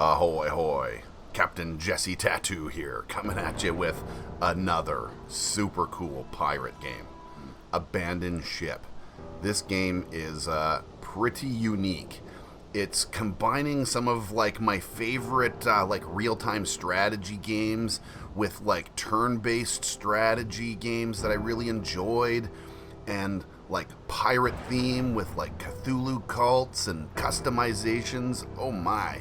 Ahoy hoy, Captain Jesse Tattoo here, coming at you with another super cool pirate game. Abandoned Ship. This game is pretty unique. It's combining some of my favorite real-time strategy games with turn-based strategy games that I really enjoyed, and pirate theme with Cthulhu cults and customizations. Oh my.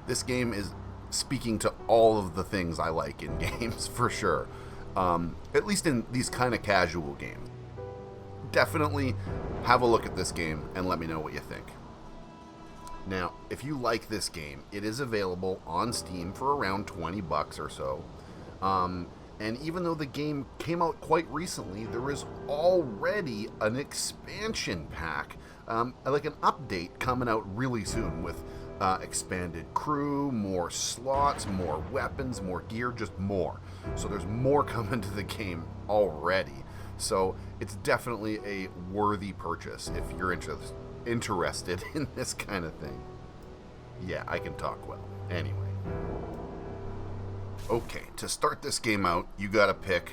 This game is speaking to all of the things I like in games, for sure. At least in these kind of casual games. Definitely have a look at this game and let me know what you think. Now, if you like this game, it is available on Steam for around $20 or so. And even though the game came out quite recently, there is already an expansion pack, like an update coming out really soon with expanded crew, more slots, more weapons, more gear, just more. So there's more coming to the game already. So it's definitely a worthy purchase if you're interested in this kind of thing. Yeah, I can talk well. Anyway. Okay, to start this game out, you gotta pick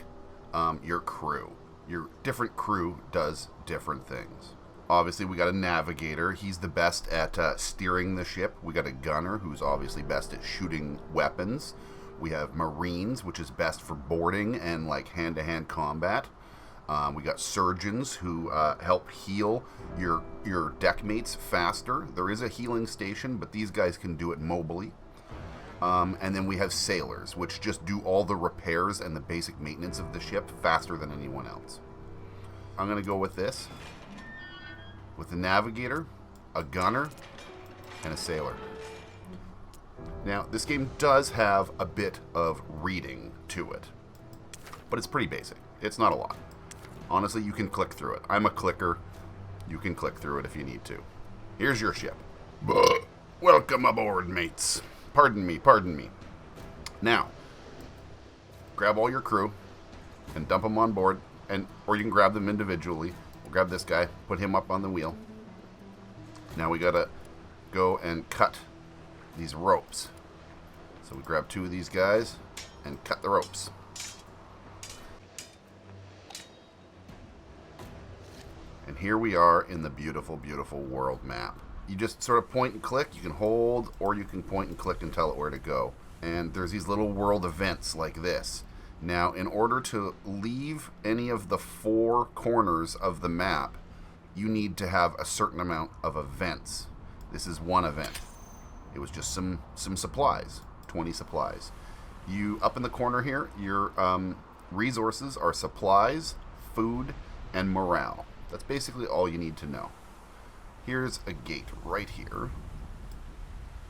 your crew. Your different crew does different things. Obviously, we got a navigator. He's the best at steering the ship. We got a gunner, who's obviously best at shooting weapons. We have marines, which is best for boarding and hand-to-hand combat. We got surgeons who help heal your deckmates faster. There is a healing station, but these guys can do it mobily. And then we have sailors, which just do all the repairs and the basic maintenance of the ship faster than anyone else. I'm going to go with this. With the navigator, a gunner, and a sailor. Now, this game does have a bit of reading to it, but it's pretty basic. It's not a lot. Honestly, you can click through it. I'm a clicker. You can click through it if you need to. Here's your ship. Welcome aboard, mates. Pardon me. Now, grab all your crew and dump them on board, or you can grab them individually. We'll grab this guy, put him up on the wheel. Now we gotta go and cut these ropes. So we grab two of these guys and cut the ropes. And here we are in the beautiful, beautiful world map. You just sort of point and click. You can hold, or you can point and click and tell it where to go. And there's these little world events like this. Now, in order to leave any of the four corners of the map, you need to have a certain amount of events. This is one event. It was just some supplies, 20 supplies. You, up in the corner here, your resources are supplies, food, and morale. That's basically all you need to know. Here's a gate right here.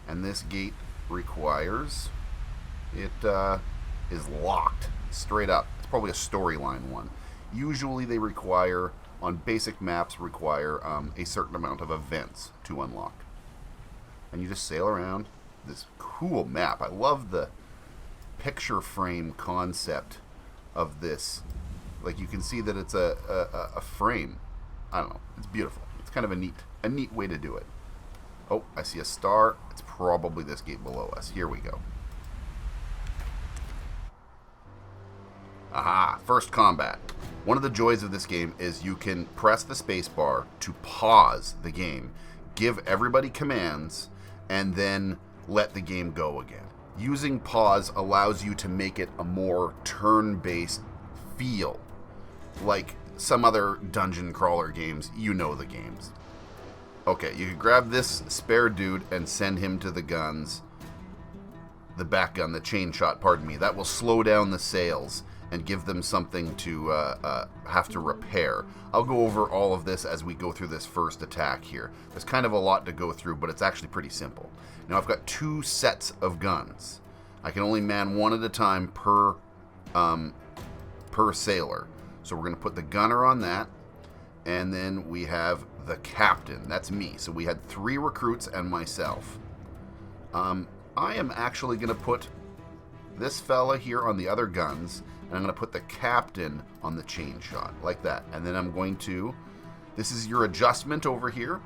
And this gate requires... It is locked straight up. It's probably a storyline one. Usually they require, on basic maps, require a certain amount of events to unlock. And you just sail around this cool map. I love the picture frame concept of this. You can see that it's a frame. I don't know. It's beautiful. It's kind of a neat way to do it. Oh, I see a star. It's probably this gate below us. Here we go. Aha, first combat. One of the joys of this game is you can press the space bar to pause the game, give everybody commands, and then let the game go again. Using pause allows you to make it a more turn-based feel. Like some other dungeon crawler games, you know the games. Okay, you can grab this spare dude and send him to the guns. The back gun, the chain shot, pardon me. That will slow down the sails and give them something to have to repair. I'll go over all of this as we go through this first attack here. There's kind of a lot to go through, but it's actually pretty simple. Now I've got two sets of guns. I can only man one at a time per sailor. So we're going to put the gunner on that, and then we have the captain. That's me. So we had 3 recruits and myself. I am actually going to put this fella here on the other guns, and I'm going to put the captain on the chain shot, like that. And then I'm going to, this is your adjustment over here,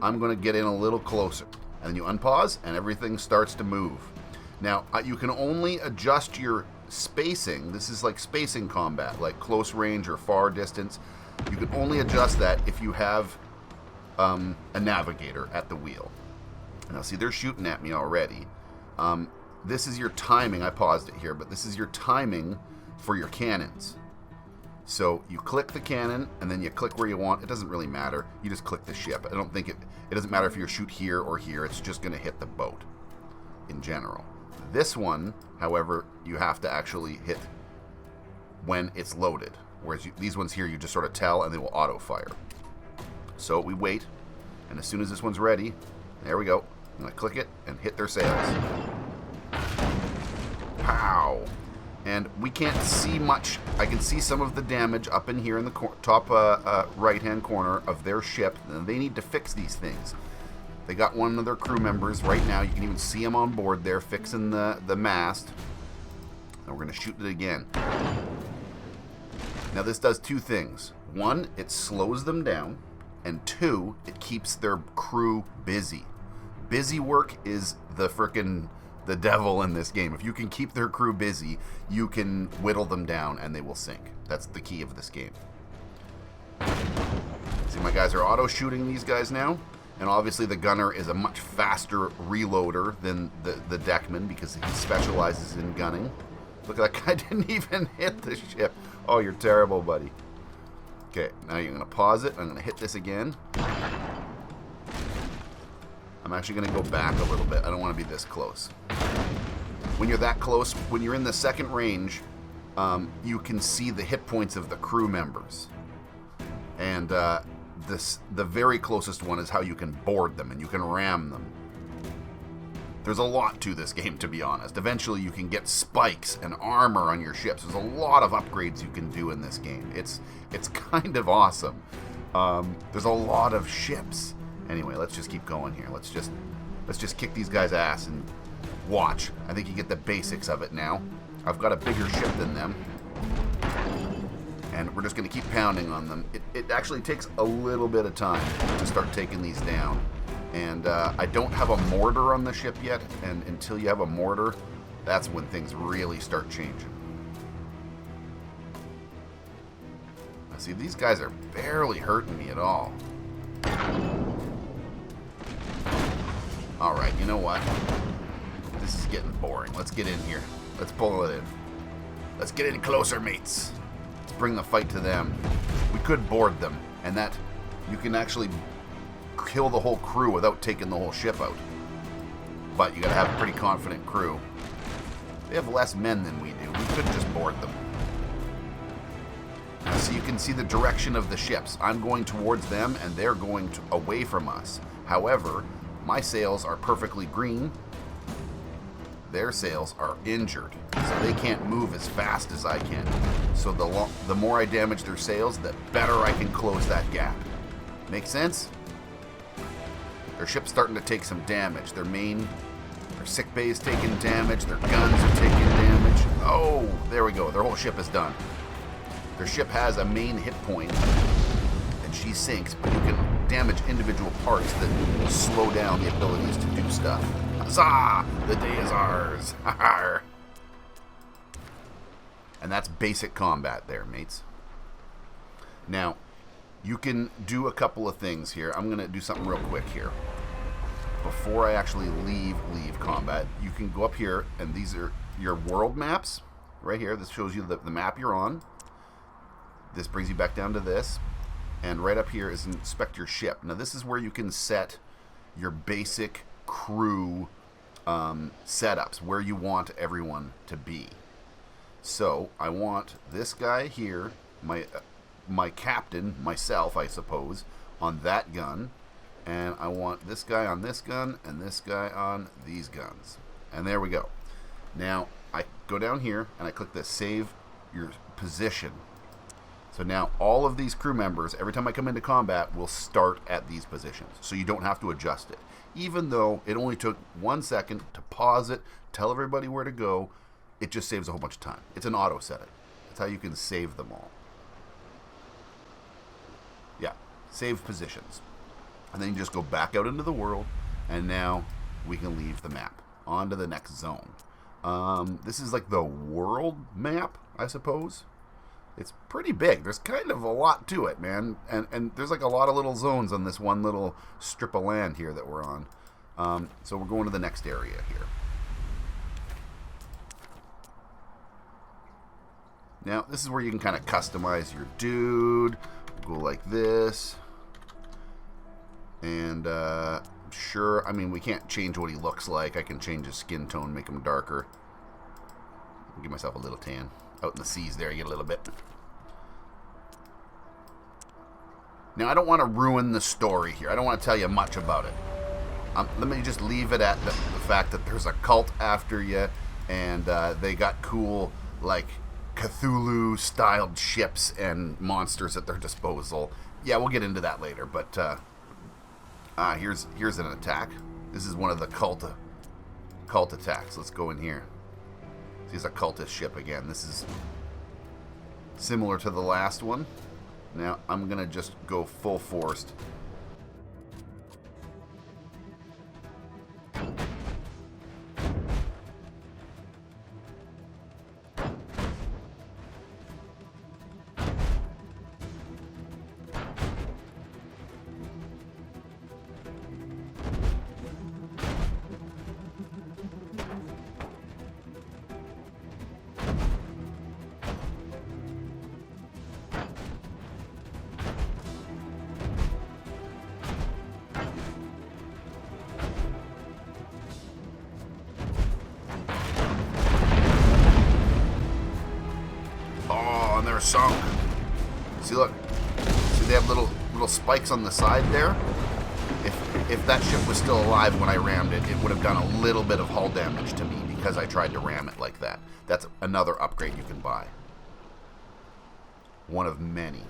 I'm going to get in a little closer. And then you unpause, and everything starts to move. Now, you can only adjust your spacing. This is like spacing combat, like close range or far distance. You can only adjust that if you have a navigator at the wheel. Now, see, they're shooting at me already. This is your timing. I paused it here, but this is your timing for your cannons. So you click the cannon, and then you click where you want. It doesn't really matter. You just click the ship. I don't think it doesn't matter if you shoot here or here. It's just going to hit the boat in general. This one, however, you have to actually hit when it's loaded. Whereas these ones here, you just sort of tell, and they will auto-fire. So we wait, and as soon as this one's ready, there we go. I'm going to click it and hit their sails. Pow! And we can't see much. I can see some of the damage up in here in the top right-hand corner of their ship. And they need to fix these things. They got one of their crew members right now. You can even see him on board there fixing the mast. And we're going to shoot it again. Now this does two things. One, it slows them down. And two, it keeps their crew busy. Busy work is the devil in this game. If you can keep their crew busy, you can whittle them down and they will sink. That's the key of this game. See, my guys are auto-shooting these guys now. And obviously the gunner is a much faster reloader than the deckman because he specializes in gunning. Look, that guy didn't even hit the ship. Oh, you're terrible, buddy. Okay, now you're going to pause it. I'm going to hit this again. I'm actually going to go back a little bit. I don't want to be this close. When you're that close, when you're in the second range, you can see the hit points of the crew members. And the very closest one is how you can board them and you can ram them. There's a lot to this game, to be honest. Eventually you can get spikes and armor on your ships. There's a lot of upgrades you can do in this game. It's kind of awesome. There's a lot of ships. Anyway, let's just keep going here. Let's just kick these guys' ass and watch. I think you get the basics of it now. I've got a bigger ship than them. And we're just going to keep pounding on them. It actually takes a little bit of time to start taking these down. And I don't have a mortar on the ship yet. And until you have a mortar, that's when things really start changing. See, these guys are barely hurting me at all. Alright, you know what? This is getting boring. Let's get in here. Let's pull it in. Let's get in closer, mates. Let's bring the fight to them. We could board them, and that you can actually kill the whole crew without taking the whole ship out. But you gotta have a pretty confident crew. They have less men than we do. We could just board them. So you can see the direction of the ships. I'm going towards them, and they're going away from us. However, my sails are perfectly green. Their sails are injured, so they can't move as fast as I can. So the more I damage their sails, the better I can close that gap. Make sense? Their ship's starting to take some damage. Their sick bay is taking damage. Their guns are taking damage. Oh, there we go. Their whole ship is done. Their ship has a main hit point, and she sinks, but you can damage individual parts that slow down the abilities to do stuff. Huzzah! The day is ours! And that's basic combat there, mates. Now, you can do a couple of things here. I'm going to do something real quick here. Before I actually leave combat, you can go up here, and these are your world maps. Right here, this shows you the map you're on. This brings you back down to this. And right up here is inspect your ship. Now this is where you can set your basic crew setups, where you want everyone to be. So I want this guy here, my captain, myself I suppose, on that gun. And I want this guy on this gun and this guy on these guns. And there we go. Now I go down here and I click the save your position. So now all of these crew members, every time I come into combat, will start at these positions. So you don't have to adjust it. Even though it only took 1 second to pause it, tell everybody where to go, it just saves a whole bunch of time. It's an auto set it. That's how you can save them all. Yeah, save positions. And then you just go back out into the world, And now we can leave the map. On to the next zone. This is like the world map, I suppose. It's pretty big. There's kind of a lot to it, man. And there's like a lot of little zones on this one little strip of land here that we're on. So we're going to the next area here. Now, this is where you can kind of customize your dude. Go like this. And, sure, I mean, we can't change what he looks like. I can change his skin tone, make him darker. I'll give myself a little tan. Out in the seas there, you get a little bit. Now, I don't want to ruin the story here. I don't want to tell you much about it. Let me just leave it at the fact that there's a cult after you, and they got cool, like, Cthulhu-styled ships and monsters at their disposal. Yeah, we'll get into that later, but here's an attack. This is one of the cult attacks. Let's go in here. Here's a cultist ship again. This is similar to the last one. Now, I'm going to just go full forced. Sunk. See, look. See, they have little spikes on the side there. If that ship was still alive when I rammed it, it would have done a little bit of hull damage to me because I tried to ram it like that. That's another upgrade you can buy. One of many.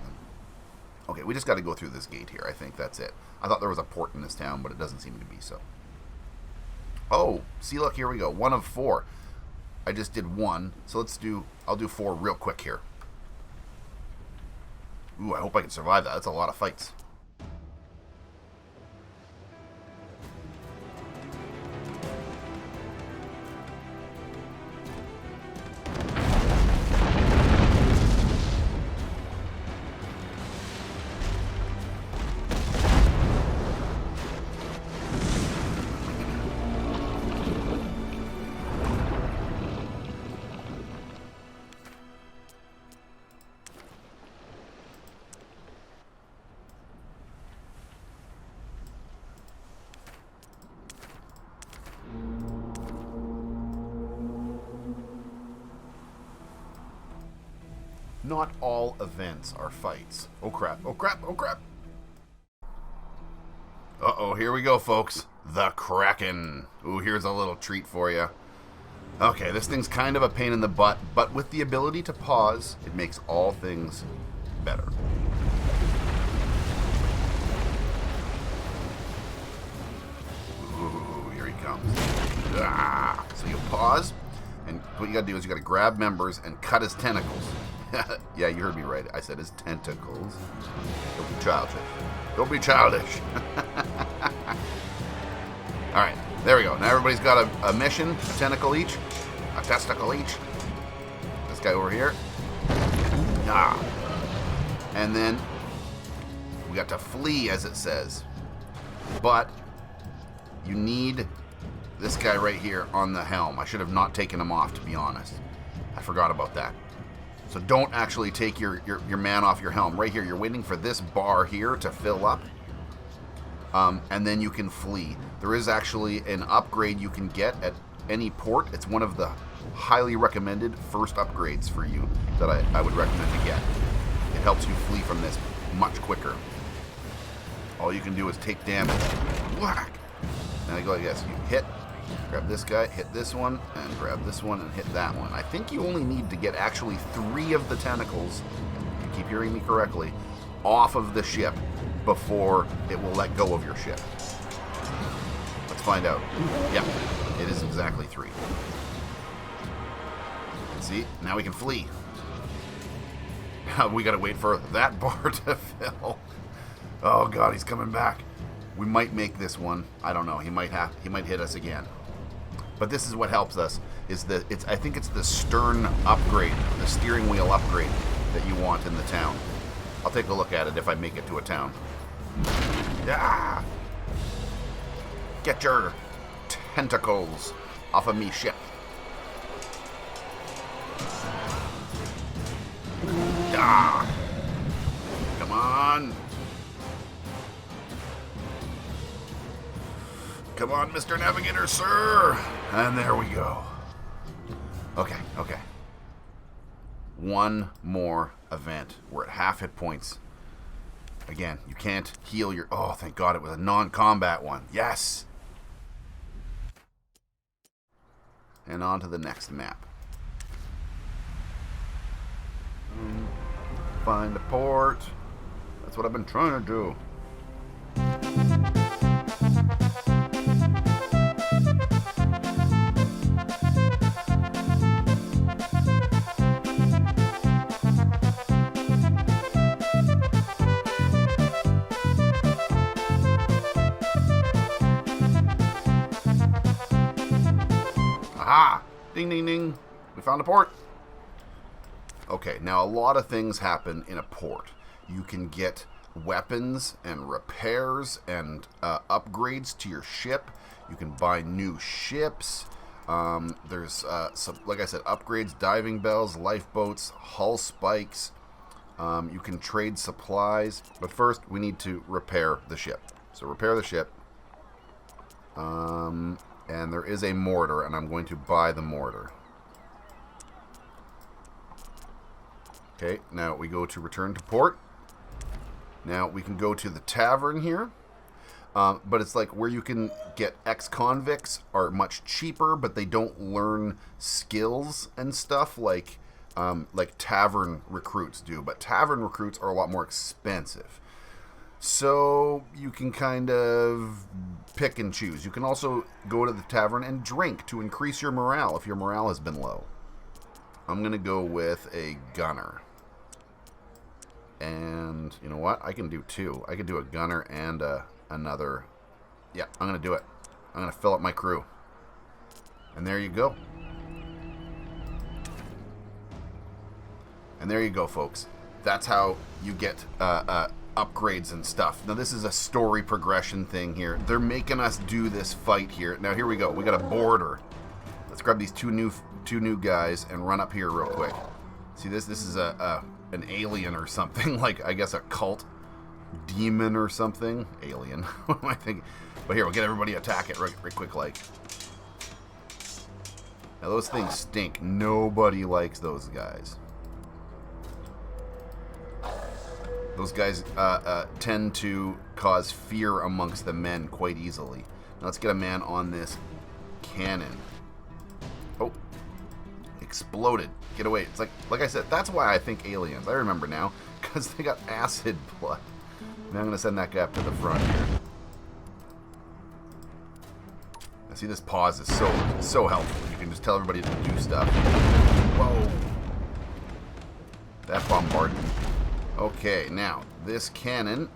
Okay, we just got to go through this gate here. I think that's it. I thought there was a port in this town, but it doesn't seem to be so. Oh, see, look, here we go. 1 of 4. I just did 1, so I'll do 4 real quick here. Ooh, I hope I can survive that. That's a lot of fights. Not all events are fights. Oh crap, oh crap, oh crap. Uh-oh, here we go, folks. The Kraken. Ooh, here's a little treat for you. Okay, this thing's kind of a pain in the butt, but with the ability to pause, it makes all things better. Ooh, here he comes. Ah! So you pause, and what you gotta do is you gotta grab members and cut his tentacles. Yeah, you heard me right. I said his tentacles. Don't be childish. Don't be childish. Alright, there we go. Now everybody's got a mission, a tentacle each, a testicle each. This guy over here. Ah. And then we got to flee, as it says. But you need this guy right here on the helm. I should have not taken him off, to be honest. I forgot about that. So don't actually take your man off your helm. Right here, you're waiting for this bar here to fill up. And then you can flee. There is actually an upgrade you can get at any port. It's one of the highly recommended first upgrades for you that I would recommend to get. It helps you flee from this much quicker. All you can do is take damage. Whack! Now you go like this. You hit. Grab this guy, hit this one, and grab this one and hit that one. I think you only need to get actually 3 of the tentacles, if you keep hearing me correctly, off of the ship before it will let go of your ship. Let's find out. Yep, it is exactly 3. See, now we can flee. We gotta wait for that bar to fill. Oh god, he's coming back. We might make this one. I don't know. He might hit us again. But this is what helps us. I think it's the stern upgrade, the steering wheel upgrade that you want in the town. I'll take a look at it if I make it to a town. Yeah! Get your tentacles off of me ship. Ah! Come on! Come on, Mr. Navigator, sir! And there we go. Okay. One more event. We're at half hit points. Again, you can't heal your... Oh, thank God it was a non-combat one. Yes! And on to the next map. Find a port. That's what I've been trying to do. Aha! Ding, ding, ding. We found a port. Okay, now a lot of things happen in a port. You can get weapons and repairs and upgrades to your ship. You can buy new ships. There's some, like I said, upgrades, diving bells, lifeboats, hull spikes. You can trade supplies. But first, we need to repair the ship. So repair the ship. And there is a mortar, and I'm going to buy the mortar. Okay, now we go to return to port. Now we can go to the tavern here. But it's like where you can get ex-convicts are much cheaper, but they don't learn skills and stuff like tavern recruits do. But tavern recruits are a lot more expensive. So you can kind of pick and choose. You can also go to the tavern and drink to increase your morale if your morale has been low. I'm going to go with a gunner. And you know what? I can do two. I can do a gunner and another. Yeah, I'm going to do it. I'm going to fill up my crew. And there you go. And there you go, folks. That's how you get upgrades and stuff. Now, this is a story progression thing here. They're making us do this fight here. Now, here we go. We got a border. Let's grab these two new guys and run up here real quick. See this? This is an alien or something, like I guess a cult demon or something. Alien. What am I thinking? But here, we'll get everybody attack it right quick like. Now those things stink. Nobody likes those guys. Those guys tend to cause fear amongst the men quite easily. Now let's get a man on this cannon. Oh. Exploded. Get away. It's like I said, that's why I think aliens. I remember now. Because they got acid blood. Now I'm going to send that guy up to the front here. Now see, this pause is so helpful. You can just tell everybody to do stuff. Whoa. That bombardment. Okay, now, this cannon.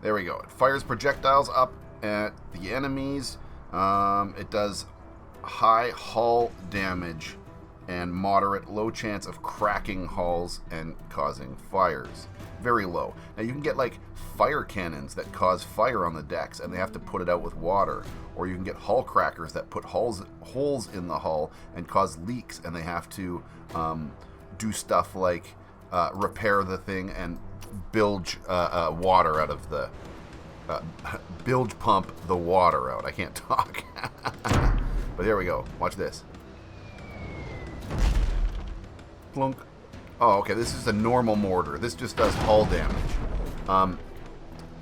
There we go. It fires projectiles up at the enemies. It does high hull damage and moderate low chance of cracking hulls and causing fires. Very low. Now you can get like fire cannons that cause fire on the decks and they have to put it out with water, or you can get hull crackers that put holes in the hull and cause leaks, and they have to do stuff like repair the thing and bilge water out of the bilge pump the water out. I can't talk. But here we go. Watch this. Plunk. Oh, okay. This is a normal mortar. This just does hull damage.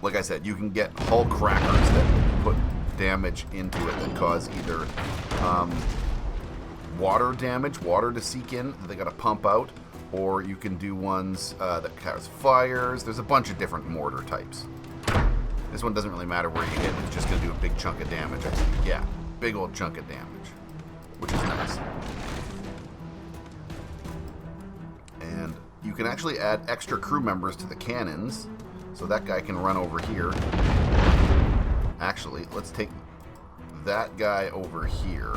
Like I said, you can get hull crackers that put damage into it that cause either water damage, water to seek in that they got to pump out, or you can do ones that cause fires. There's a bunch of different mortar types. This one doesn't really matter where you hit. It's just going to do a big chunk of damage. I think. Yeah, big old chunk of damage, which is nice. And you can actually add extra crew members to the cannons. So that guy can run over here. Actually, let's take that guy over here.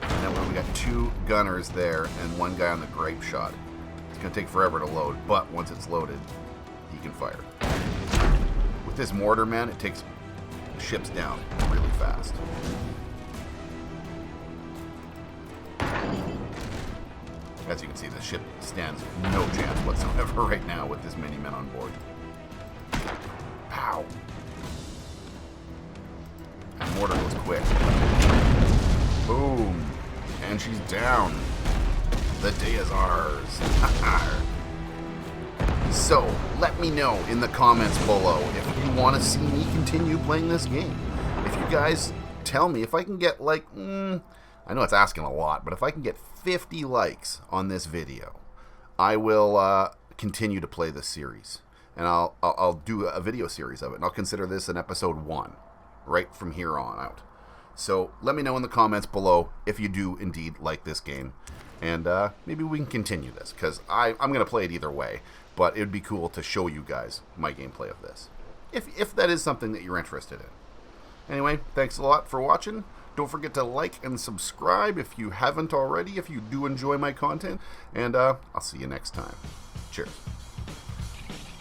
And then we got 2 gunners there and 1 guy on the grape shot. It's going to take forever to load, but once it's loaded, he can fire. With this mortar, man, it takes ships down really fast. As you can see, the ship stands no chance whatsoever right now with this many men on board. Pow! And mortar goes quick. Boom! And she's down. The day is ours. So, let me know in the comments below if you want to see me continue playing this game. If you guys tell me if I can get like, I know it's asking a lot, but if I can get 50 likes on this video, I will continue to play this series. And I'll do a video series of it, and I'll consider this an episode 1, right from here on out. So let me know in the comments below if you do indeed like this game, and maybe we can continue this, because I'm going to play it either way, but it would be cool to show you guys my gameplay of this, if that is something that you're interested in. Anyway, thanks a lot for watching. Don't forget to like and subscribe if you haven't already, if you do enjoy my content, and I'll see you next time. Cheers.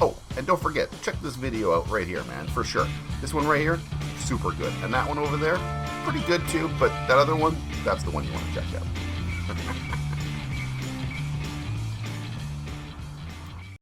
Oh, and don't forget, check this video out right here, man, for sure. This one right here, super good. And that one over there, pretty good too, but that other one, that's the one you want to check out.